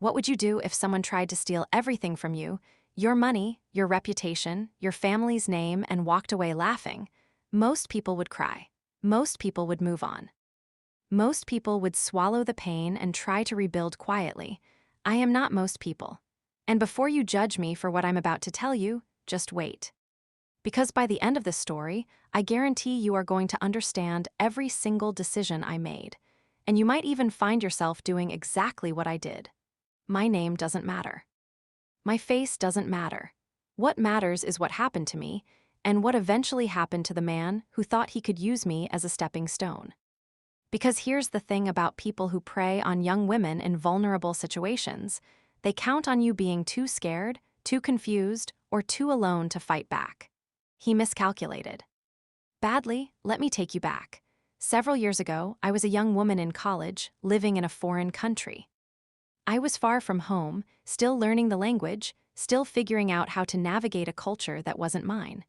What would you do if someone tried to steal everything from you, your money, your reputation, your family's name, and walked away laughing? Most people would cry. Most people would move on. Most people would swallow the pain and try to rebuild quietly. I am not most people. And before you judge me for what I'm about to tell you, just wait. Because by the end of this story, I guarantee you are going to understand every single decision I made. And you might even find yourself doing exactly what I did. My name doesn't matter. My face doesn't matter. What matters is what happened to me, and what eventually happened to the man who thought he could use me as a stepping stone. Because here's the thing about people who prey on young women in vulnerable situations: they count on you being too scared, too confused, or too alone to fight back. He miscalculated. Badly, let me take you back. Several years ago, I was a young woman in college, living in a foreign country. I was far from home, still learning the language, still figuring out how to navigate a culture that wasn't mine.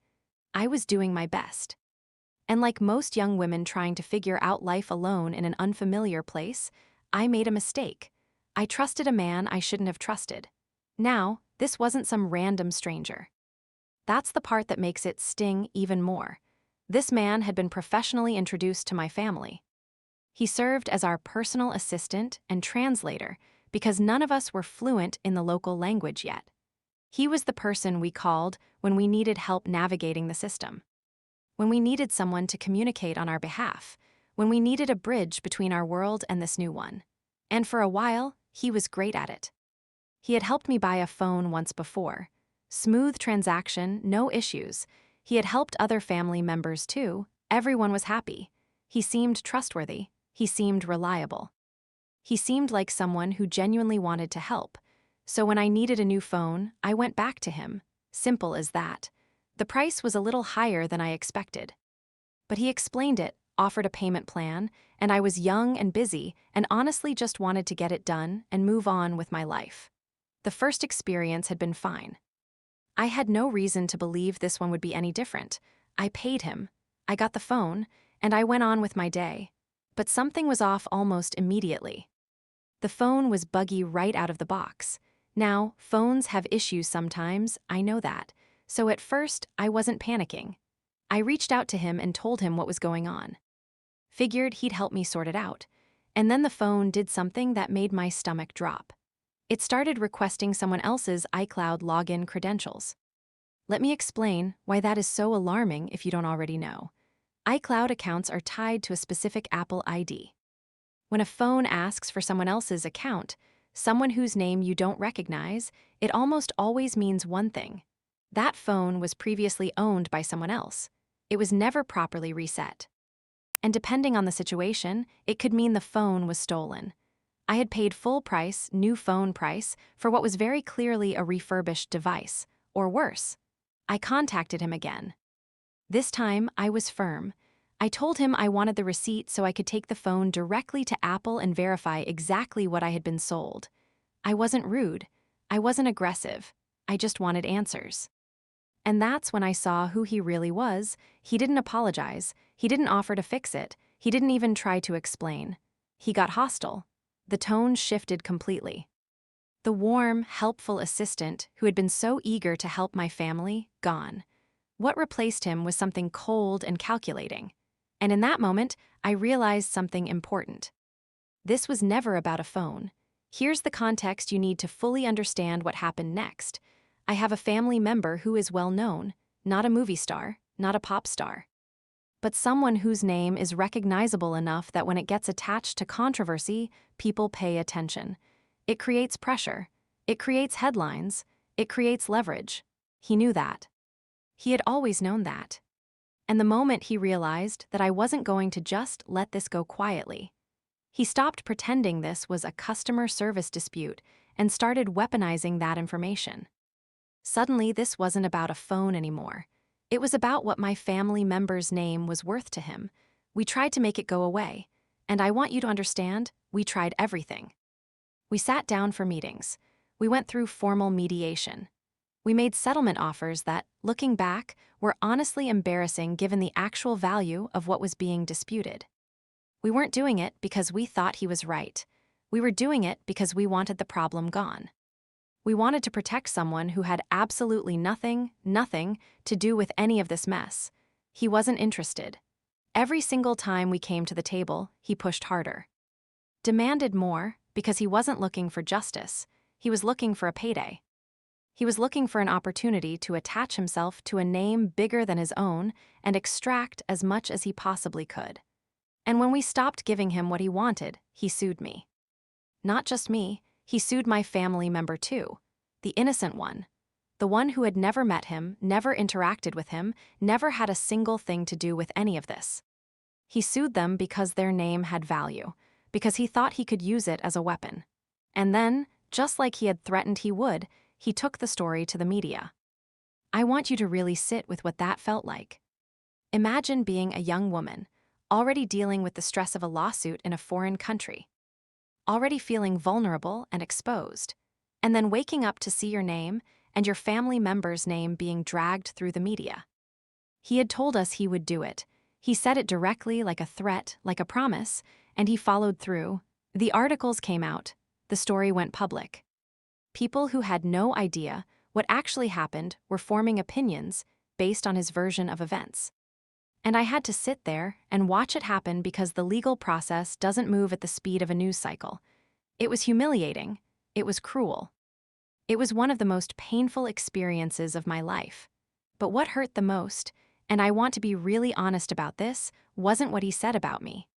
I was doing my best. And like most young women trying to figure out life alone in an unfamiliar place, I made a mistake. I trusted a man I shouldn't have trusted. Now, this wasn't some random stranger. That's the part that makes it sting even more. This man had been professionally introduced to my family. He served as our personal assistant and translator because none of us were fluent in the local language yet. He was the person we called when we needed help navigating the system, when we needed someone to communicate on our behalf, when we needed a bridge between our world and this new one. And for a while, he was great at it. He had helped me buy a phone once before. Smooth transaction, no issues. He had helped other family members too. Everyone was happy. He seemed trustworthy. He seemed reliable. He seemed like someone who genuinely wanted to help. So when I needed a new phone, I went back to him. Simple as that. The price was a little higher than I expected. But he explained it, offered a payment plan, and I was young and busy and honestly just wanted to get it done and move on with my life. The first experience had been fine. I had no reason to believe this one would be any different. I paid him, I got the phone, and I went on with my day. But something was off almost immediately. The phone was buggy right out of the box. Now, phones have issues sometimes, I know that. So at first, I wasn't panicking. I reached out to him and told him what was going on. Figured he'd help me sort it out. And then the phone did something that made my stomach drop. It started requesting someone else's iCloud login credentials. Let me explain why that is so alarming if you don't already know. iCloud accounts are tied to a specific Apple ID. When a phone asks for someone else's account, someone whose name you don't recognize, it almost always means one thing. That phone was previously owned by someone else. It was never properly reset. And depending on the situation, it could mean the phone was stolen. I had paid full price, new phone price, for what was very clearly a refurbished device, or worse. I contacted him again. This time, I was firm. I told him I wanted the receipt so I could take the phone directly to Apple and verify exactly what I had been sold. I wasn't rude. I wasn't aggressive. I just wanted answers. And that's when I saw who he really was. He didn't apologize. He didn't offer to fix it. He didn't even try to explain. He got hostile. The tone shifted completely. The warm, helpful assistant who had been so eager to help my family, gone. What replaced him was something cold and calculating. And in that moment, I realized something important. This was never about a phone. Here's the context you need to fully understand what happened next. I have a family member who is well known, not a movie star, not a pop star, but someone whose name is recognizable enough that when it gets attached to controversy, people pay attention. It creates pressure. It creates headlines. It creates leverage. He knew that. He had always known that. And the moment he realized that I wasn't going to just let this go quietly, he stopped pretending this was a customer service dispute and started weaponizing that information. Suddenly, this wasn't about a phone anymore. It was about what my family member's name was worth to him. We tried to make it go away. And I want you to understand, we tried everything. We sat down for meetings. We went through formal mediation. We made settlement offers that, looking back, were honestly embarrassing given the actual value of what was being disputed. We weren't doing it because we thought he was right. We were doing it because we wanted the problem gone. We wanted to protect someone who had absolutely nothing to do with any of this mess. He wasn't interested. Every single time we came to the table, he pushed harder. Demanded more, because he wasn't looking for justice. He was looking for a payday. He was looking for an opportunity to attach himself to a name bigger than his own and extract as much as he possibly could. And when we stopped giving him what he wanted, he sued me. Not just me, he sued my family member too, the innocent one. The one who had never met him, never interacted with him, never had a single thing to do with any of this. He sued them because their name had value, because he thought he could use it as a weapon. And then, just like he had threatened he would, he took the story to the media. I want you to really sit with what that felt like. Imagine being a young woman, already dealing with the stress of a lawsuit in a foreign country, already feeling vulnerable and exposed, and then waking up to see your name and your family member's name being dragged through the media. He had told us he would do it. He said it directly, like a threat, like a promise, and he followed through. The articles came out. The story went public. People who had no idea what actually happened were forming opinions based on his version of events. And I had to sit there and watch it happen because the legal process doesn't move at the speed of a news cycle. It was humiliating. It was cruel. It was one of the most painful experiences of my life. But what hurt the most, and I want to be really honest about this, wasn't what he said about me.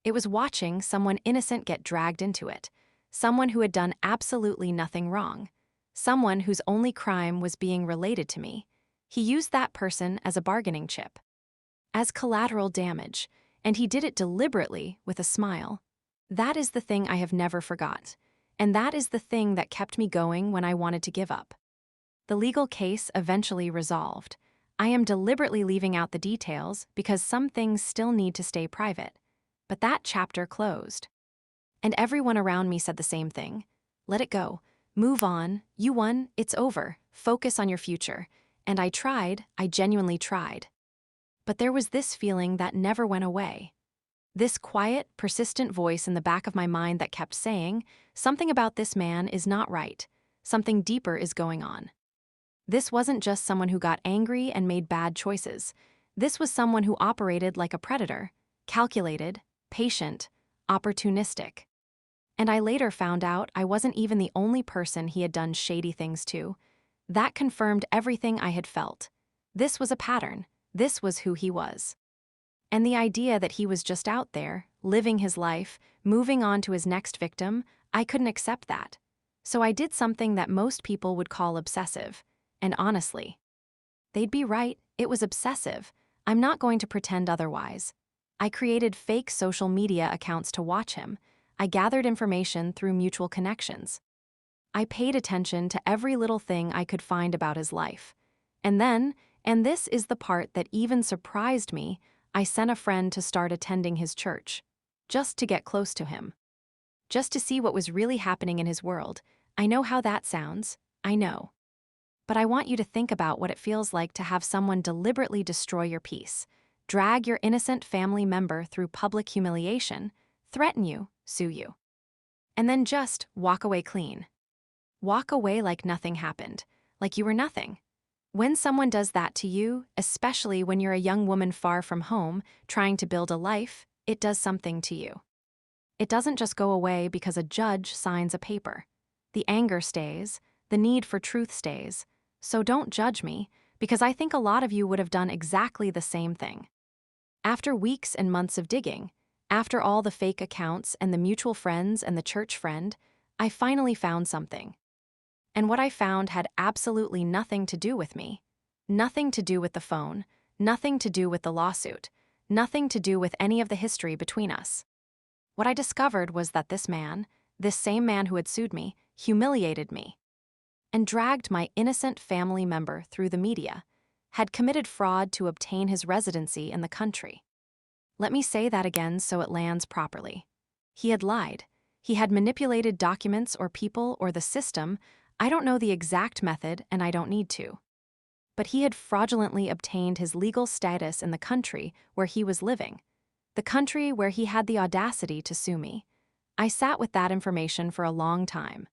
It was watching someone innocent get dragged into it, someone who had done absolutely nothing wrong, someone whose only crime was being related to me. He used that person as a bargaining chip, as collateral damage, and he did it deliberately with a smile. That is the thing I have never forgot, and that is the thing that kept me going when I wanted to give up. The legal case eventually resolved. I am deliberately leaving out the details because some things still need to stay private. But that chapter closed. And everyone around me said the same thing. Let it go. Move on. You won. It's over. Focus on your future. And I tried. I genuinely tried. But there was this feeling that never went away. This quiet, persistent voice in the back of my mind that kept saying, something about this man is not right. Something deeper is going on. This wasn't just someone who got angry and made bad choices. This was someone who operated like a predator, calculated, patient, opportunistic. And I later found out I wasn't even the only person he had done shady things to. That confirmed everything I had felt. This was a pattern. This was who he was. And the idea that he was just out there, living his life, moving on to his next victim, I couldn't accept that. So I did something that most people would call obsessive. And honestly, they'd be right, it was obsessive. I'm not going to pretend otherwise. I created fake social media accounts to watch him. I gathered information through mutual connections. I paid attention to every little thing I could find about his life. And then, and this is the part that even surprised me, I sent a friend to start attending his church, just to get close to him. Just to see what was really happening in his world. I know how that sounds, I know. But I want you to think about what it feels like to have someone deliberately destroy your peace, drag your innocent family member through public humiliation, threaten you, sue you, and then just walk away clean. Walk away like nothing happened, like you were nothing. When someone does that to you, especially when you're a young woman far from home, trying to build a life, it does something to you. It doesn't just go away because a judge signs a paper. The anger stays, the need for truth stays. So don't judge me, because I think a lot of you would have done exactly the same thing. After weeks and months of digging, after all the fake accounts and the mutual friends and the church friend, I finally found something. And what I found had absolutely nothing to do with me. Nothing to do with the phone, nothing to do with the lawsuit, nothing to do with any of the history between us. What I discovered was that this man, this same man who had sued me, humiliated me and dragged my innocent family member through the media, had committed fraud to obtain his residency in the country. Let me say that again so it lands properly. He had lied. He had manipulated documents or people or the system. I don't know the exact method and I don't need to. But he had fraudulently obtained his legal status in the country where he was living, the country where he had the audacity to sue me. I sat with that information for a long time.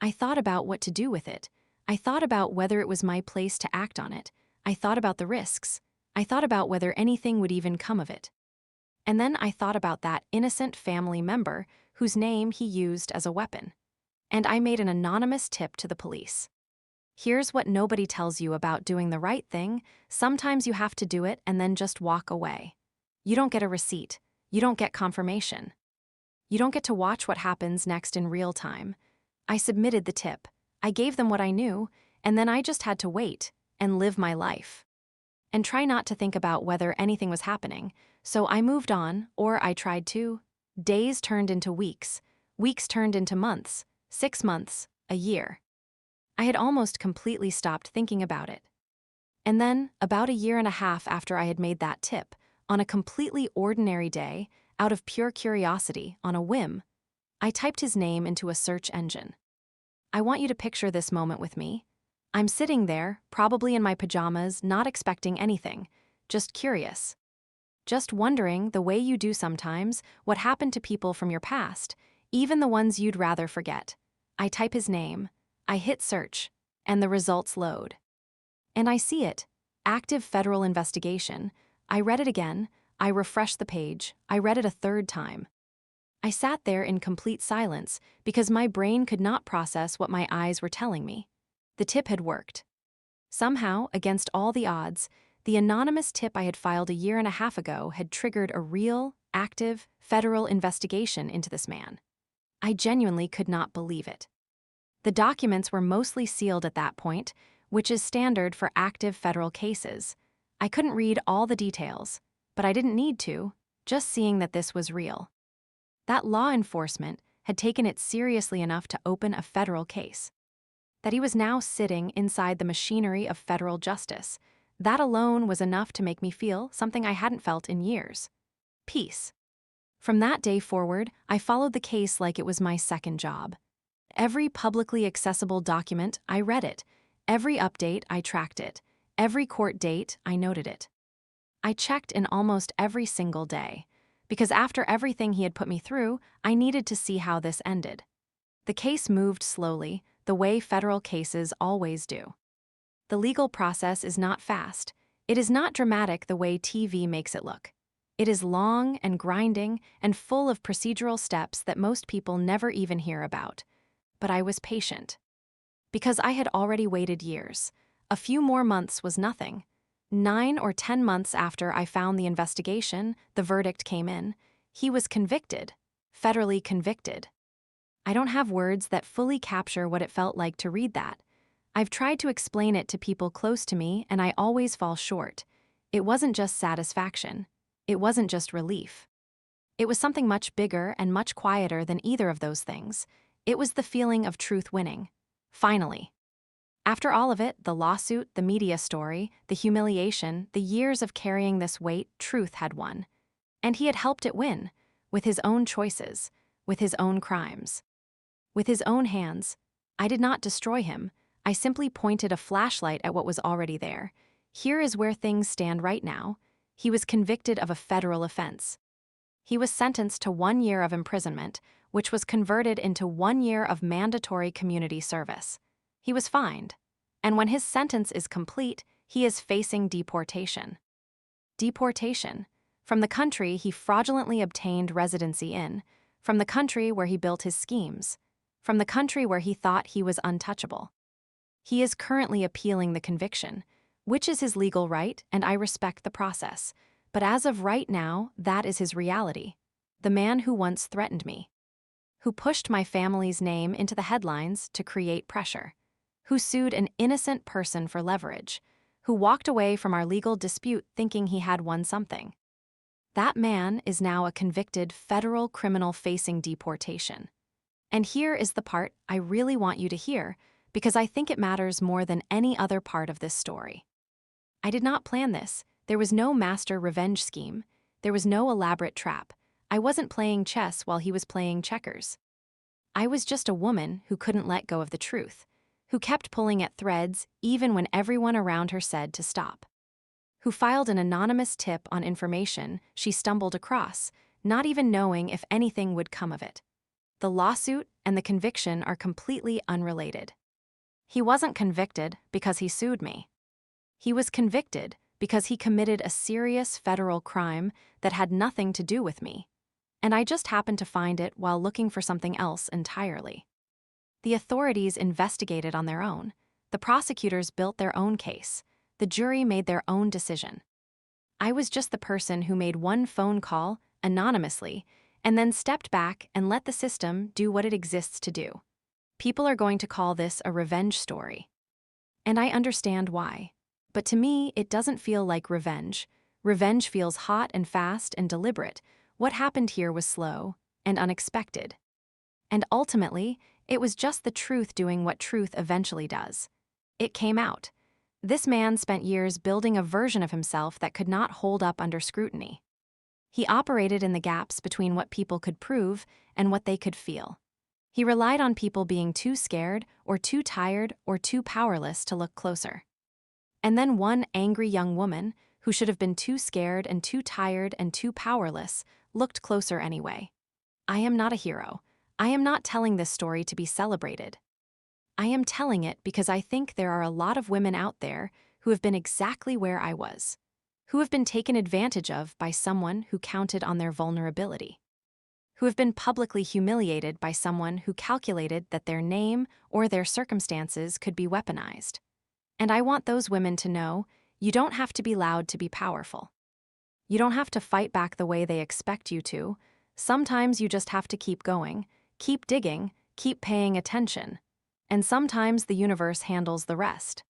I thought about what to do with it. I thought about whether it was my place to act on it. I thought about the risks. I thought about whether anything would even come of it. And then I thought about that innocent family member whose name he used as a weapon. And I made an anonymous tip to the police. Here's what nobody tells you about doing the right thing. Sometimes you have to do it and then just walk away. You don't get a receipt. You don't get confirmation. You don't get to watch what happens next in real time. I submitted the tip. I gave them what I knew, and then I just had to wait and live my life. And try not to think about whether anything was happening. So I moved on, or I tried to. Days turned into weeks. Weeks turned into months. 6 months. A year. I had almost completely stopped thinking about it. And then, about a year and a half after I had made that tip, on a completely ordinary day, out of pure curiosity, on a whim, I typed his name into a search engine. I want you to picture this moment with me. I'm sitting there, probably in my pajamas, not expecting anything, just curious. Just wondering, the way you do sometimes, what happened to people from your past, even the ones you'd rather forget. I type his name, I hit search, and the results load. And I see it. Active federal investigation. I read it again, I refreshed the page, I read it a third time. I sat there in complete silence because my brain could not process what my eyes were telling me. The tip had worked. Somehow, against all the odds, the anonymous tip I had filed a year and a half ago had triggered a real, active, federal investigation into this man. I genuinely could not believe it. The documents were mostly sealed at that point, which is standard for active federal cases. I couldn't read all the details, but I didn't need to, just seeing that this was real. That law enforcement had taken it seriously enough to open a federal case. That he was now sitting inside the machinery of federal justice. That alone was enough to make me feel something I hadn't felt in years. Peace. From that day forward, I followed the case like it was my second job. Every publicly accessible document, I read it. Every update, I tracked it. Every court date, I noted it. I checked in almost every single day. Because after everything he had put me through, I needed to see how this ended. The case moved slowly, the way federal cases always do. The legal process is not fast. It is not dramatic the way TV makes it look. It is long and grinding and full of procedural steps that most people never even hear about. But I was patient. Because I had already waited years. A few more months was nothing. 9 or 10 months after I found the investigation, the verdict came in. He was convicted. Federally convicted. I don't have words that fully capture what it felt like to read that. I've tried to explain it to people close to me, and I always fall short. It wasn't just satisfaction. It wasn't just relief. It was something much bigger and much quieter than either of those things. It was the feeling of truth winning. Finally. After all of it, the lawsuit, the media story, the humiliation, the years of carrying this weight, truth had won. And he had helped it win, with his own choices, with his own crimes. With his own hands. I did not destroy him. I simply pointed a flashlight at what was already there. Here is where things stand right now. He was convicted of a federal offense. He was sentenced to 1 year of imprisonment, which was converted into 1 year of mandatory community service. He was fined. And when his sentence is complete, he is facing deportation. Deportation. From the country he fraudulently obtained residency in. From the country where he built his schemes. From the country where he thought he was untouchable. He is currently appealing the conviction, which is his legal right, and I respect the process. But as of right now, that is his reality. The man who once threatened me. Who pushed my family's name into the headlines to create pressure. Who sued an innocent person for leverage. Who walked away from our legal dispute thinking he had won something. That man is now a convicted federal criminal facing deportation. And here is the part I really want you to hear, because I think it matters more than any other part of this story. I did not plan this. There was no master revenge scheme. There was no elaborate trap. I wasn't playing chess while he was playing checkers. I was just a woman who couldn't let go of the truth, who kept pulling at threads even when everyone around her said to stop. Who filed an anonymous tip on information she stumbled across, not even knowing if anything would come of it. The lawsuit and the conviction are completely unrelated. He wasn't convicted because he sued me. He was convicted because he committed a serious federal crime that had nothing to do with me, and I just happened to find it while looking for something else entirely. The authorities investigated on their own. The prosecutors built their own case. The jury made their own decision. I was just the person who made one phone call, anonymously, and then stepped back and let the system do what it exists to do. People are going to call this a revenge story. And I understand why. But to me, it doesn't feel like revenge. Revenge feels hot and fast and deliberate. What happened here was slow and unexpected. And ultimately, it was just the truth doing what truth eventually does. It came out. This man spent years building a version of himself that could not hold up under scrutiny. He operated in the gaps between what people could prove and what they could feel. He relied on people being too scared or too tired or too powerless to look closer. And then one angry young woman, who should have been too scared and too tired and too powerless, looked closer anyway. I am not a hero. I am not telling this story to be celebrated. I am telling it because I think there are a lot of women out there who have been exactly where I was, who have been taken advantage of by someone who counted on their vulnerability, who have been publicly humiliated by someone who calculated that their name or their circumstances could be weaponized. And I want those women to know, you don't have to be loud to be powerful. You don't have to fight back the way they expect you to. Sometimes you just have to keep going, keep digging, keep paying attention. And sometimes the universe handles the rest.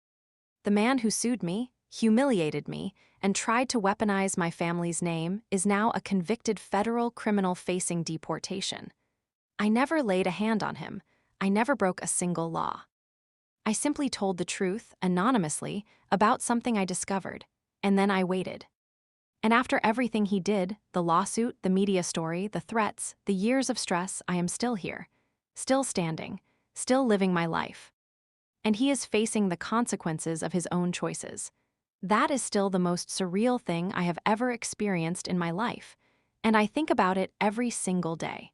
The man who sued me, humiliated me, and tried to weaponize my family's name is now a convicted federal criminal facing deportation. I never laid a hand on him. I never broke a single law. I simply told the truth, anonymously, about something I discovered, and then I waited. And after everything he did, the lawsuit, the media story, the threats, the years of stress, I am still here, still standing, still living my life. And he is facing the consequences of his own choices. That is still the most surreal thing I have ever experienced in my life, and I think about it every single day.